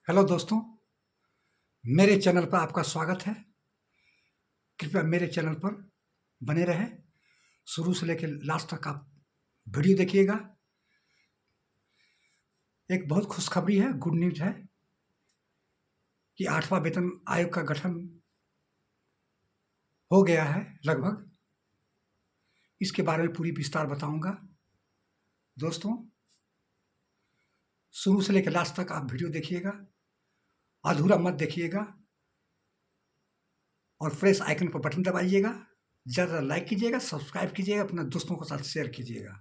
Hello दोस्तों, मेरे channel पर आपका स्वागत है। कृपया मेरे चैनल पर बने रहें, शुरू से लेकर लास्ट तक आप वीडियो देखिएगा। एक बहुत खुशखबरी है, गुड न्यूज़ है कि 8वां वेतन आयोग का गठन हो गया है लगभग। इसके बारे में पूरी विस्तार बताऊंगा। दोस्तों, शुरू से लेकर लास्ट तक आप वीडियो देखिएगा, अधूरा मत देखिएगा और प्रेस आइकन पर बटन दबाइएगा। ज़्यादा लाइक कीजिएगा, सब्सक्राइब कीजिएगा, अपने दोस्तों के साथ शेयर कीजिएगा।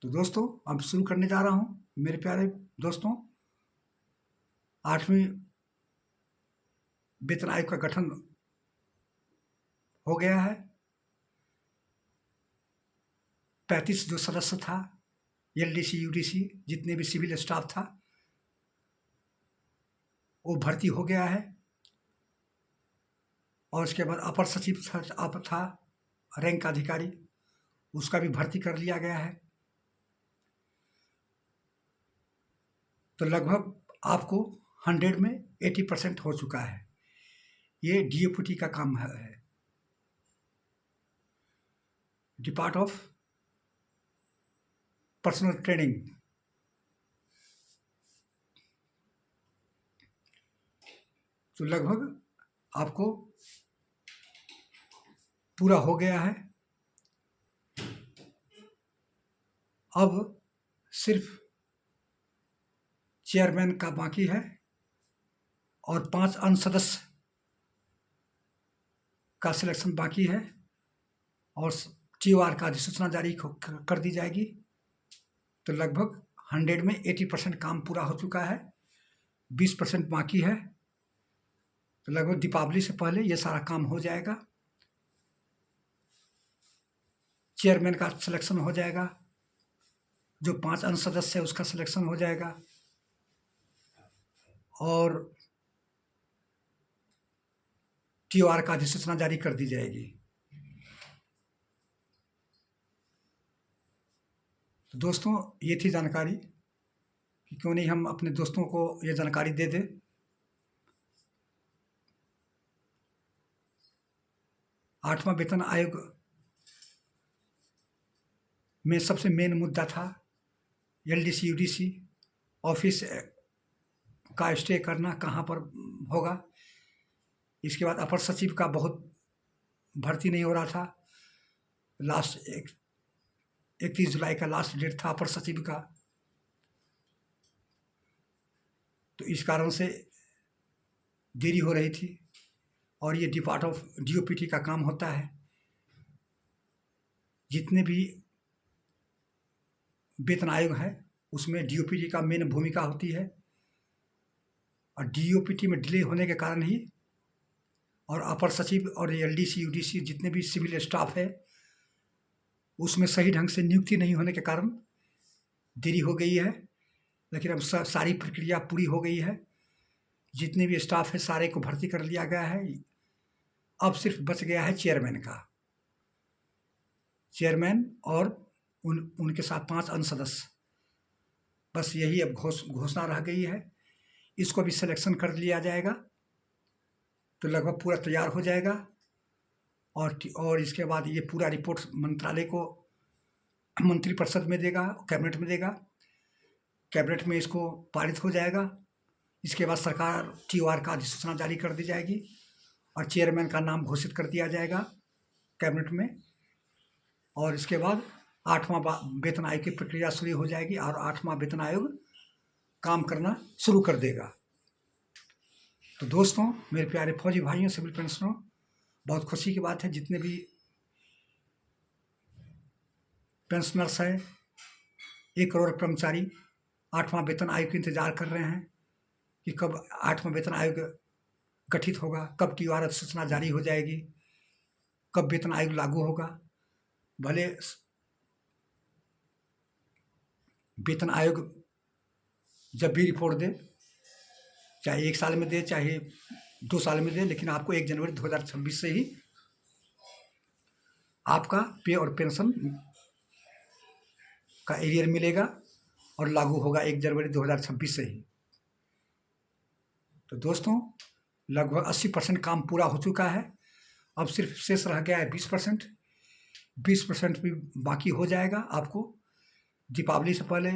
तो दोस्तों, अब शुरू करने जा रहा हूँ। मेरे प्यारे दोस्तों, 8वीं वेतन आयोग का गठन हो गया है। 35 जो सदस्य था, एलडीसी यूडीसी जितने भी सिविल स्टाफ था वो भर्ती हो गया है। और उसके बाद अपर सचिव था रैंक अधिकारी, उसका भी भर्ती कर लिया गया है। तो लगभग आपको 100 में 80% हो चुका है। ये डीओपीटी का काम है, डिपार्ट ऑफ पर्सनल ट्रेनिंग। तो लगभग आपको पूरा हो गया है। अब सिर्फ चेयरमैन का बाकी है और 5 अन्य सदस्य का सिलेक्शन बाकी है और टीओआर का अधिसूचना जारी कर दी जाएगी। तो लगभग 100 में 80% काम पूरा हो चुका है, 20% बाकी है। तो लगभग दीपावली से पहले ये सारा काम हो जाएगा। चेयरमैन का सिलेक्शन हो जाएगा, जो 5 अन्य सदस्य है उसका सिलेक्शन हो जाएगा और टीओआर का अधिसूचना जारी कर दी जाएगी। तो दोस्तों, ये थी जानकारी कि क्यों नहीं हम अपने दोस्तों को ये जानकारी दे दें। आठवां वेतन आयोग में सबसे मेन मुद्दा था एलडीसी यूडीसी ऑफिस का स्टे करना कहाँ पर होगा। इसके बाद अपर सचिव का बहुत भर्ती नहीं हो रहा था। लास्ट 31 जुलाई का लास्ट डेट था अपर सचिव का। तो इस कारण से देरी हो रही थी और ये डिपार्ट ऑफ डीओपीटी का काम होता है। जितने भी वेतन आयोग है उसमें डीओपीटी का मेन भूमिका होती है और डीओपीटी में डिले होने के कारण ही और अपर सचिव और एलडीसी यूडीसी जितने भी सिविल स्टाफ है उसमें सही ढंग से नियुक्ति नहीं होने के कारण देरी हो गई है। लेकिन अब सारी प्रक्रिया पूरी हो गई है, जितने भी स्टाफ है सारे को भर्ती कर लिया गया है। अब सिर्फ बच गया है चेयरमैन का। चेयरमैन और उनके साथ 5 अन्य सदस्य, बस यही अब घोषणा रह गई है। इसको भी सिलेक्शन कर लिया जाएगा तो लगभग पूरा तैयार हो जाएगा और इसके बाद ये पूरा रिपोर्ट मंत्रालय को मंत्रिपरिषद में देगा, कैबिनेट में देगा। कैबिनेट में इसको पारित हो जाएगा। इसके बाद सरकार टीओआर का अधिसूचना जारी कर दी जाएगी और चेयरमैन का नाम घोषित कर दिया जाएगा कैबिनेट में। और इसके बाद 8वां वेतन आयोग की प्रक्रिया शुरू हो जाएगी और 8वां वेतन आयोग काम करना शुरू कर देगा। तो दोस्तों, मेरे प्यारे फौजी भाइयों, सिविल पेंशनरों, बहुत खुशी की बात है जितने भी पेंशनर्स हैं, 1 करोड़ कर्मचारी 8वां वेतन आयोग का इंतजार कर रहे हैं कि कब 8वां वेतन आयोग गठित होगा, कब टीओआर अधिसूचना जारी हो जाएगी, कब वेतन आयोग लागू होगा। भले वेतन आयोग जब भी रिपोर्ट दे, चाहे 1 साल में दे चाहे 2 साल में दे, लेकिन आपको 1 जनवरी 2026 से ही आपका पे और पेंशन का एरियर मिलेगा और लागू होगा 1 जनवरी 2026 से ही। तो दोस्तों लगभग 80% काम पूरा हो चुका है। अब सिर्फ शेष रह गया है 20%। 20% भी बाकी हो जाएगा। आपको दीपावली से पहले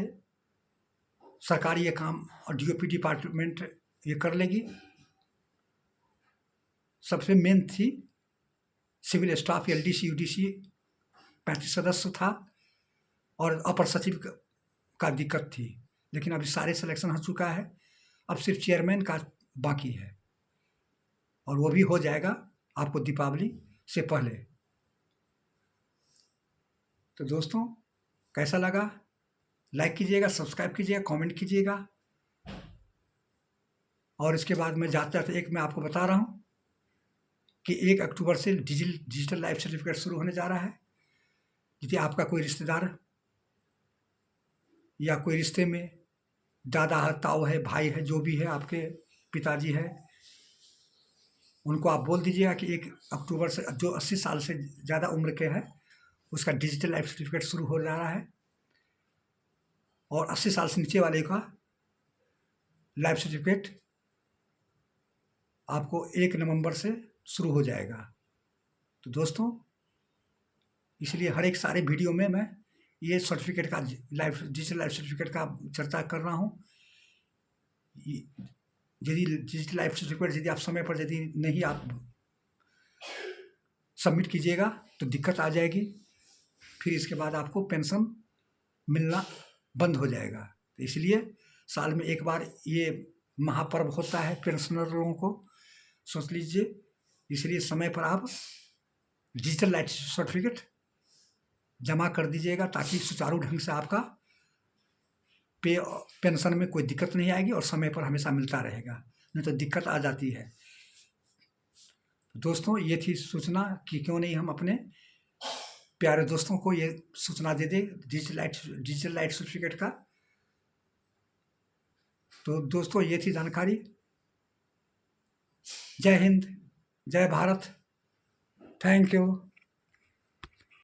सरकारी ये काम और डीओपी डिपार्टमेंट ये कर लेगी। सबसे मेन थी सिविल स्टाफ एलडीसी यूडीसी 35 सदस्य था और अपर सचिव का दिक्कत थी, लेकिन अभी सारे सिलेक्शन हो चुका है। अब सिर्फ चेयरमैन का बाकी है और वो भी हो जाएगा आपको दीपावली से पहले। तो दोस्तों कैसा लगा लाइक कीजिएगा, सब्सक्राइब कीजिएगा, कमेंट कीजिएगा। और इसके बाद मैं जाते जाते एक मैं आपको बता रहा हूँ कि 1 अक्टूबर से डिजिटल लाइफ सर्टिफिकेट शुरू होने जा रहा है। यदि आपका कोई रिश्तेदार या कोई रिश्ते में दादा है, ताऊ है, भाई है, जो भी है, आपके पिताजी है, उनको आप बोल दीजिएगा कि 1 अक्टूबर से जो 80 साल से ज़्यादा उम्र के है उसका डिजिटल लाइफ सर्टिफिकेट शुरू हो जा रहा है और 80 साल से नीचे वाले का लाइफ सर्टिफिकेट आपको 1 नवंबर से शुरू हो जाएगा। तो दोस्तों इसलिए हर एक सारे वीडियो में मैं ये सर्टिफिकेट का डिजिटल लाइफ सर्टिफिकेट का चर्चा कर रहा हूँ। यदि डिजिटल लाइफ सर्टिफिकेट यदि आप समय पर यदि नहीं आप सबमिट कीजिएगा तो दिक्कत आ जाएगी, फिर इसके बाद आपको पेंशन मिलना बंद हो जाएगा। तो इसलिए साल में एक बार ये महापर्व होता है पेंशनर लोगों को, सोच लीजिए। इसलिए समय पर आप डिजिटल लाइफ सर्टिफिकेट जमा कर दीजिएगा ताकि सुचारू ढंग से आपका पेंशन में कोई दिक्कत नहीं आएगी और समय पर हमेशा मिलता रहेगा, नहीं तो दिक्कत आ जाती है। दोस्तों ये थी सूचना कि क्यों नहीं हम अपने प्यारे दोस्तों को ये सूचना दे दें डिजिटल लाइफ सर्टिफिकेट का। तो दोस्तों ये थी जानकारी। जय हिंद, जय भारत, थैंक यू।